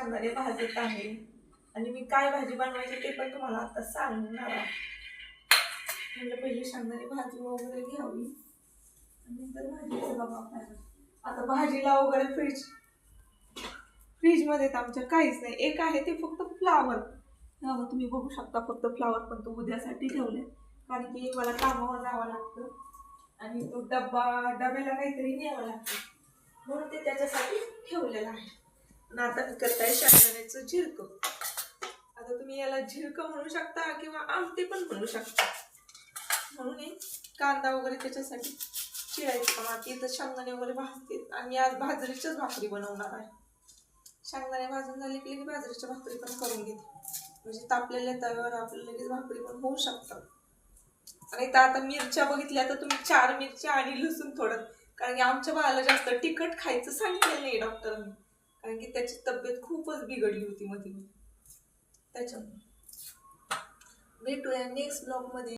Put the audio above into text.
शेंगदाणे भाजत आहे आणि मी काय भाजी बनवायची ते पण तुम्हाला आता सांगणार आहे. म्हणजे पहिले शेंगदाणे भाजी वगैरे घ्यावी आणि नंतर भाजीचं बघा. आता भाजीला वगैरे फ्रीजमध्ये तर आमच्या काहीच नाही. एक आहे ते फक्त फ्लावर, तुम्ही बघू शकता फक्त फ्लावर, पण तो उद्यासाठी ठेवले कारण की मला कामावर जावं लागतं आणि तो डब्याला काहीतरी न्यावं लागतं म्हणून ते त्याच्यासाठी ठेवलेलं आहे. आणि आता मी करताय शेंगदाण्याचं झिरकं. आता तुम्ही याला झिरकं म्हणू शकता किंवा आमटी पण म्हणू शकता. म्हणून कांदा वगैरे त्याच्यासाठी चिरायचं. माती तर शेंगदाणे वगैरे भाजते आणि आज बाजरीच्याच भाकरी बनवणार आहे. शेंगदाणे भाजून झाले की बाजरीच्या भाकरी पण करून घेते म्हणजे तापलेल्या तव्यावर आपल्याला लगेच भाकरी पण होऊ शकतात. आणि आता मिरच्या बघितल्या तर तुम्ही 4 मिरच्या आणि लसूण थोडं, कारण की आमच्या बाळाला जास्त तिखट खायचं सांगितलेलं नाही डॉक्टरांनी, कारण की त्याची तब्येत खूपच बिघडली होती मध्ये त्याच्यामुळे. भेटूया नेक्स्ट ब्लॉग मध्ये.